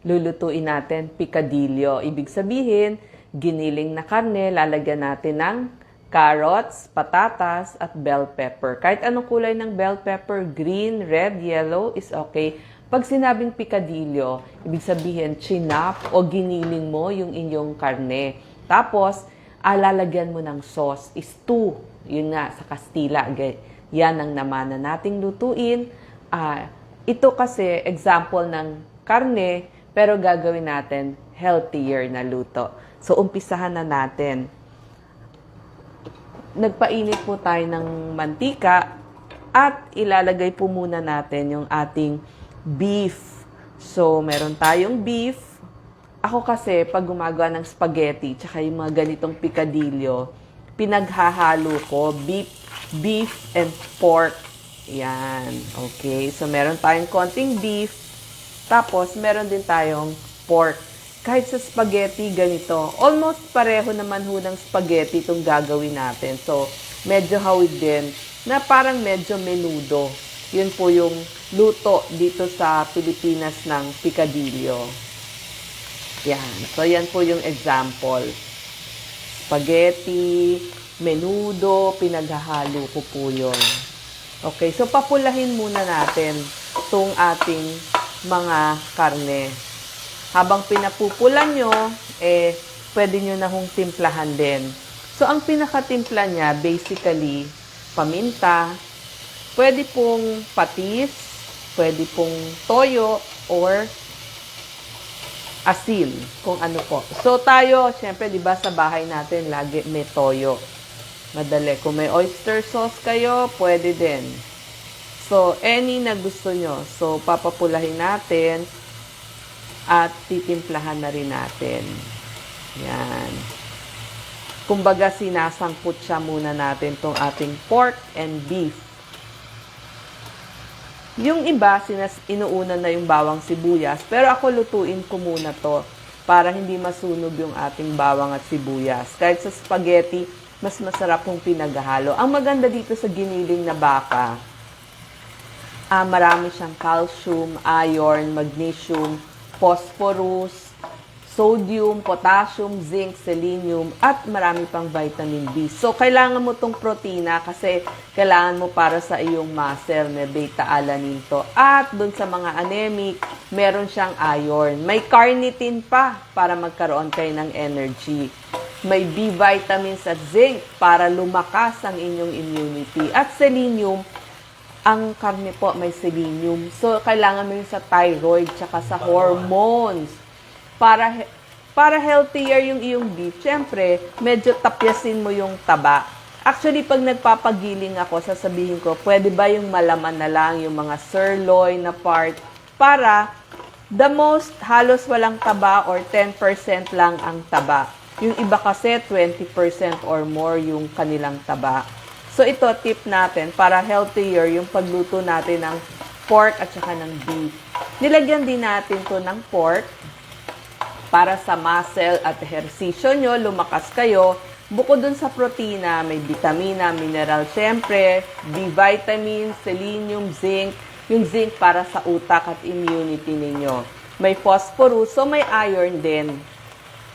lulutuin natin picadillo. Ibig sabihin, giniling na karne, lalagyan natin ng carrots, patatas, at bell pepper. Kahit anong kulay ng bell pepper, green, red, yellow, is okay. Pag sinabing picadillo, ibig sabihin, chinap o giniling mo yung inyong karne. Tapos, lalagyan mo ng sauce, stew. Yun nga, sa Kastila. Yan ang namana nating lutuin. Ito kasi, example ng karne, pero gagawin natin healthier na luto. So, umpisahan na natin. Nagpainit po tayo ng mantika at ilalagay po muna natin yung ating beef. So, meron tayong beef. Ako kasi, pag gumagawa ng spaghetti, tsaka yung mga ganitong picadillo, pinaghahalo ko beef and pork. Yan. Okay. So, meron tayong konting beef. Tapos, meron din tayong pork. Kahit sa spaghetti, ganito. Almost pareho naman ho ng spaghetti itong gagawin natin. So, medyo hawig din na parang medyo menudo. Yun po yung luto dito sa Pilipinas ng picadillo. Yan. So, yan po yung example. Spaghetti, menudo, pinaghahalo ko po yun. Okay. So, papulahin muna natin itong ating mga karne. Habang pinapupulan nyo, pwede nyo na hong timplahan din. So, ang pinakatimpla niya, basically, paminta, pwede pong patis, pwede pong toyo, or asin, kung ano po. So, tayo, syempre, di ba, sa bahay natin, lagi may toyo. Madali. Kung may oyster sauce kayo, pwede din. So, any na gusto nyo. So, papapulahin natin at titimplahan na rin natin. Yan. Kumbaga, sinasangkot siya muna natin itong ating pork and beef. Yung iba, inuuna na yung bawang sibuyas. Pero ako lutuin ko muna to para hindi masunog yung ating bawang at sibuyas. Kahit sa spaghetti, mas masarap kung pinaghalo. Ang maganda dito sa giniling na baka, marami siyang calcium, iron, magnesium, phosphorus, sodium, potassium, zinc, selenium, at marami pang vitamin B. So, kailangan mo tong protina kasi kailangan mo para sa iyong muscle, may beta-alanine to. At dun sa mga anemic, meron siyang iron. May carnitine pa para magkaroon kayo ng energy. May B vitamins at zinc para lumakas ang inyong immunity. At selenium, ang karne po may selenium. So, kailangan mo yun sa thyroid tsaka sa hormones. Para healthier yung iyong beef, syempre, medyo tapyasin mo yung taba. Actually, pag nagpapagiling ako, sasabihin ko, pwede ba yung malaman na lang, yung mga sirloin na part, para the most, halos walang taba or 10% lang ang taba. Yung iba kasi, 20% or more yung kanilang taba. So, ito, tip natin para healthier yung pagluto natin ng pork at saka ng beef. Nilagyan din natin to ng pork para sa muscle at ehersisyo nyo, lumakas kayo. Bukod dun sa protina, may vitamina, mineral, syempre, B vitamins, selenium, zinc. Yung zinc para sa utak at immunity ninyo. May phosphorus, so may iron din.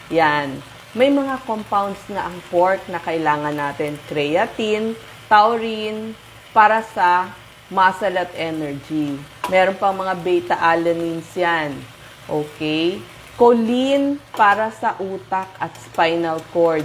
Yan. May mga compounds na ang pork na kailangan natin. Creatine, taurine, para sa muscle at energy. Meron pang mga beta-alanines yan. Okay? Choline para sa utak at spinal cord.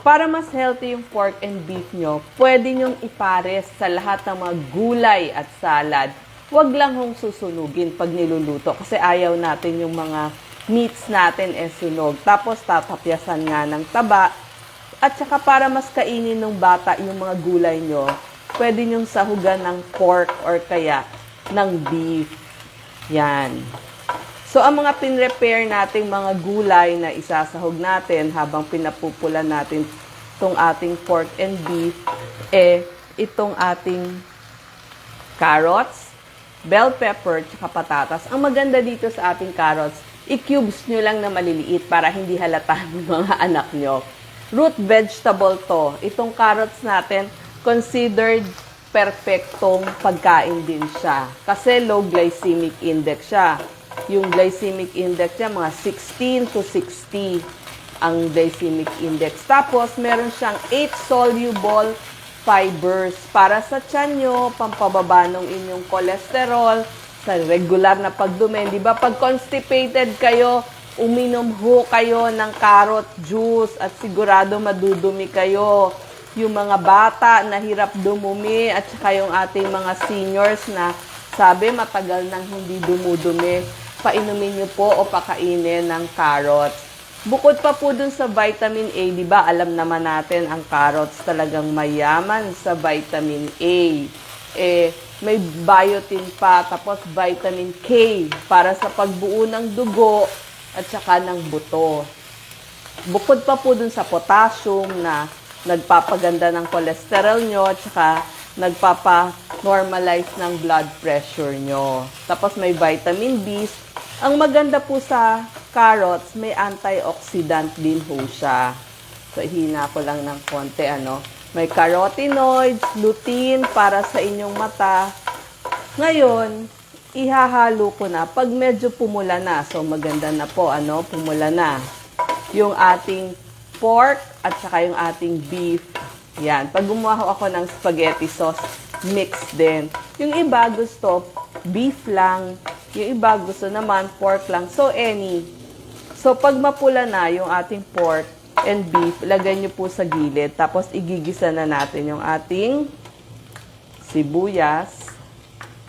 Para mas healthy yung pork and beef nyo, pwede nyong ipares sa lahat ng mga gulay at salad. Huwag lang hong susunugin pag niluluto kasi ayaw natin yung mga meats natin sunog. Tapos tatapyasan nga ng taba. At saka para mas kainin ng bata yung mga gulay nyo, pwede nyong sahugan ng pork or kaya ng beef. Yan. So, ang mga pinrepair nating mga gulay na isasahog natin habang pinapupulan natin itong ating pork and beef, itong ating carrots, bell pepper, tsaka patatas. Ang maganda dito sa ating carrots, i-cubes nyo lang na maliliit para hindi halata ng mga anak nyo. Root vegetable to. Itong carrots natin, considered perfectong pagkain din siya. Kasi low glycemic index siya. Yung glycemic index niya, mga 16 to 60 ang glycemic index. Tapos, meron siyang 8 soluble fibers para sa tiyan nyo, pampababa ng inyong cholesterol, sa regular na pagdumi. Di ba? Pag constipated kayo, uminom ho kayo ng carrot juice at sigurado madudumi kayo. Yung mga bata na hirap dumumi at saka yung ating mga seniors na sabi matagal nang hindi dumudumi, painumin nyo po o pakainin ng carrots. Bukod pa po dun sa vitamin A, di ba alam naman natin ang carrots talagang mayaman sa vitamin A. May biotin pa, tapos vitamin K para sa pagbuo ng dugo at saka ng buto. Bukod pa po dun sa potassium na nagpapaganda ng cholesterol nyo at saka nagpapa-normalize ng blood pressure nyo. Tapos may vitamin B. Ang maganda po sa carrots, may antioxidant din ho siya. So, ihina ko lang ng konti, May carotenoids, lutein para sa inyong mata. Ngayon, ihahalo ko na pag medyo pumula na. So, maganda na po, pumula na. Yung ating pork at saka yung ating beef. Yan. Pag gumawa ako ng spaghetti sauce, mix din. Yung iba gusto beef lang. Yung iba gusto naman pork lang. So, any. So, pag mapula na yung ating pork and beef, lagay nyo po sa gilid. Tapos, igigisa na natin yung ating sibuyas.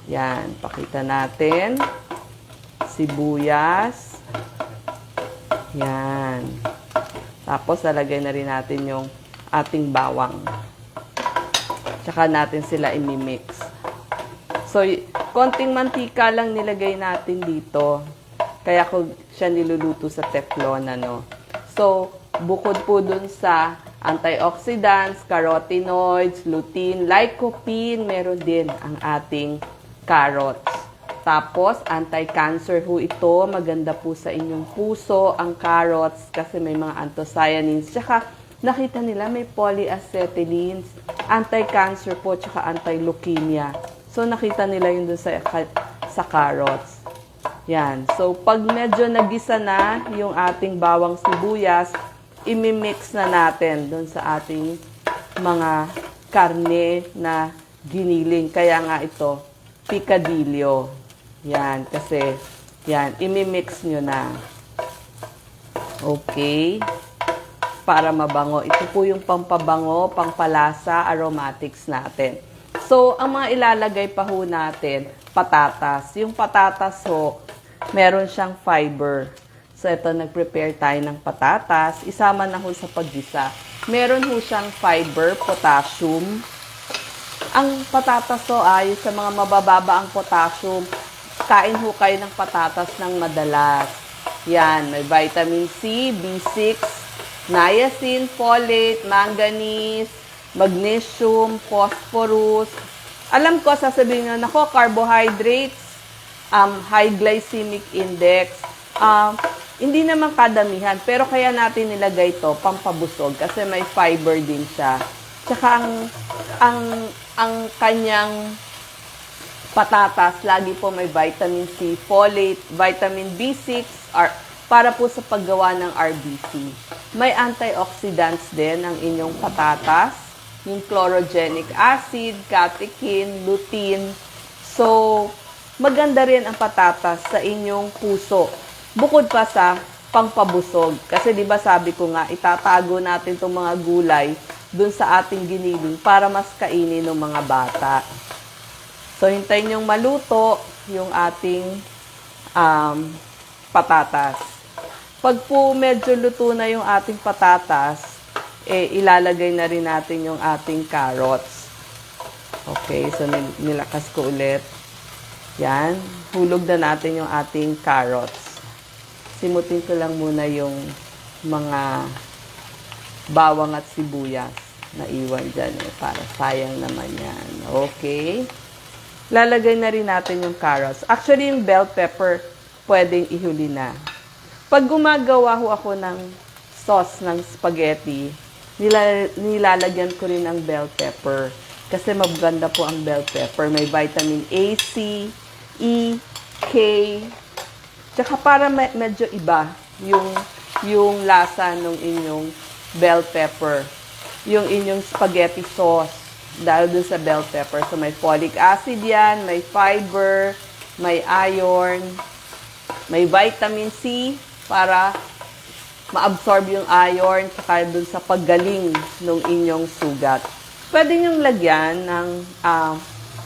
Yan. Pakita natin. Sibuyas. Yan. Tapos, lalagay na rin natin yung ating bawang. Tsaka natin sila imimix. So, konting mantika lang nilagay natin dito. Kaya ko siya niluluto sa teflon, So, bukod po dun sa antioxidants, carotenoids, lutein, lycopene, meron din ang ating carrots. Tapos, anti-cancer ho ito. Maganda po sa inyong puso ang carrots kasi may mga anthocyanins. Tsaka, nakita nila may polyacetylene, anti-cancer po, tsaka anti-leukemia. So, nakita nila yun dun sa carrots. Yan. So, pag medyo nagisa na yung ating bawang sibuyas, imimix na natin dun sa ating mga karne na giniling. Kaya nga ito, picadillo. Yan. Kasi, yan, imimix nyo na. Okay. Para mabango. Ito po yung pampabango, pampalasa, aromatics natin. So, ang mga ilalagay pa ho natin, patatas. Yung patatas ho, meron siyang fiber. So, ito, nag-prepare tayo ng patatas. Isama na ho sa paggisa. Meron ho siyang fiber, potassium. Ang patatas ho ay sa mga mabababa ang potassium, kain ho kayo ng patatas ng madalas. Yan, may vitamin C, B6, niacin, folate, manganese, magnesium, phosphorus. Alam ko, sasabihin nyo, nako, carbohydrates, high glycemic index. Hindi naman kadamihan, pero kaya natin nilagay ito, pampabusog, kasi may fiber din siya. Tsaka ang kanyang patatas, lagi po may vitamin C, folate, vitamin B6, para po sa paggawa ng RBC. May antioxidants din ang inyong patatas, yung chlorogenic acid, catechin, lutein. So, maganda rin ang patatas sa inyong puso. Bukod pa sa pangpabusog. Kasi di ba sabi ko nga, itatago natin itong mga gulay dun sa ating giniling para mas kainin ng mga bata. So, hintayin yung maluto yung ating patatas. Pag po medyo luto na yung ating patatas, ilalagay na rin natin yung ating carrots. Okay, so nilakas ko ulit. Yan, hulog na natin yung ating carrots. Simutin ko lang muna yung mga bawang at sibuyas na iwan dyan para sayang naman yan. Okay. Lalagay na rin natin yung carrots. Actually, yung bell pepper, pwedeng ihuli na. Pag gumagawa ho ako ng sauce ng spaghetti, nilalagyan ko rin ng bell pepper. Kasi maganda po ang bell pepper. May vitamin A, C, E, K, Tsaka para medyo iba yung lasa ng inyong bell pepper. Yung inyong spaghetti sauce dahil dun sa bell pepper. So may folic acid yan, may fiber, may iron, may vitamin C para ma-absorb yung iron tsaka dun sa paggaling ng inyong sugat. Pwede nyong lagyan ng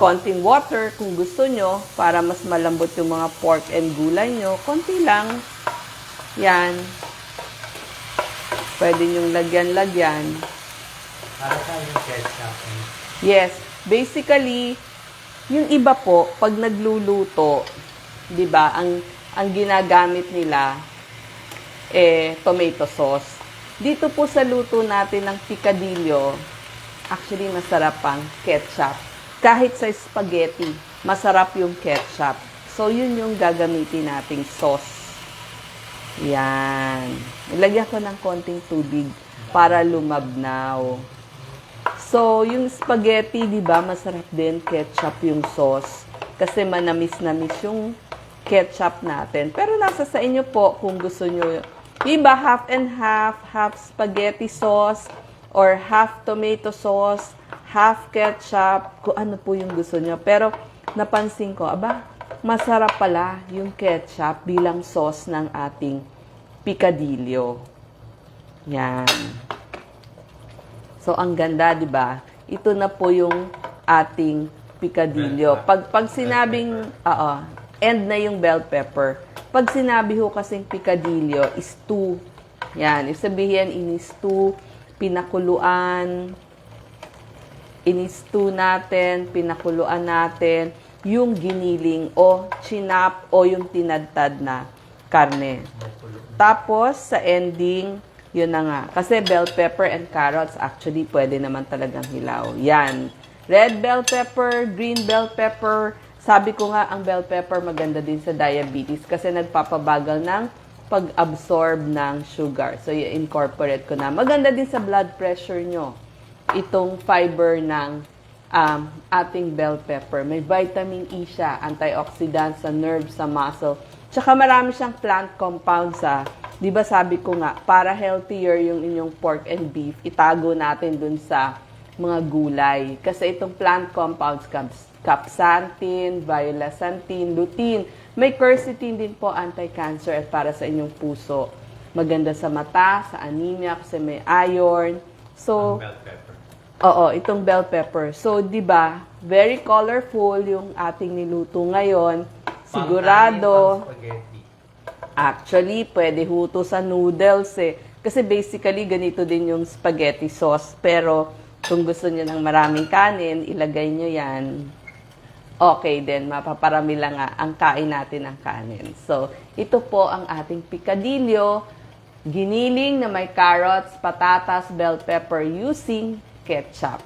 konting water kung gusto nyo para mas malambot yung mga pork and gulay nyo. Konti lang. Yan. Pwede nyong lagyan-lagyan. Para sa yung ketchup. Yes. Basically, yung iba po, pag nagluluto, di ba, ang ginagamit nila, tomato sauce. Dito po sa luto natin ng picadillo, actually masarap ang ketchup. Kahit sa spaghetti, masarap yung ketchup. So, yun yung gagamitin nating sauce. Yan. Ilagyan ko ng konting tubig para lumabnaw. So, yung spaghetti, di ba, masarap din ketchup yung sauce. Kasi manamis-namis yung ketchup natin. Pero nasa sa inyo po kung gusto nyo. Iba, half and half spaghetti sauce, or half tomato sauce, half ketchup, kung ano po yung gusto nyo. Pero napansin ko, masarap pala yung ketchup bilang sauce ng ating picadillo. Yan. So, ang ganda, di ba? Ito na po yung ating picadillo. Pag sinabing, end na yung bell pepper. Pag sinabi ho kasing picadillo, stew. Yan. Ibig sabihin, in-stew, pinakuluan, in-stew natin, pinakuluan natin yung giniling o chinap o yung tinadtad na karne. Tapos, sa ending, yun na nga. Kasi bell pepper and carrots, actually, pwede naman talagang hilaw. Yan. Red bell pepper, green bell pepper. Sabi ko nga, ang bell pepper maganda din sa diabetes kasi nagpapabagal ng pag-absorb ng sugar. So, i-incorporate ko na. Maganda din sa blood pressure nyo. Itong fiber ng ating bell pepper. May vitamin E siya, antioxidant sa nerves, sa muscle. Tsaka marami siyang plant compounds di ba sabi ko nga, para healthier yung inyong pork and beef, itago natin dun sa mga gulay. Kasi itong plant compounds, capsaicin, violasantin, lutein, may quercetin din po, anti-cancer at para sa inyong puso. Maganda sa mata, sa anemia, kasi may iron. So, bell pepper. Oo, itong bell pepper. So, di ba, very colorful yung ating niluto ngayon. Sigurado. Actually, pwede huto sa noodles Kasi basically, ganito din yung spaghetti sauce. Pero, kung gusto nyo ng maraming kanin, ilagay nyo yan. Okay din, mapaparami lang ang kain natin ng kanin. So, ito po ang ating picadillo. Giniling na may carrots, patatas, bell pepper using ketchup.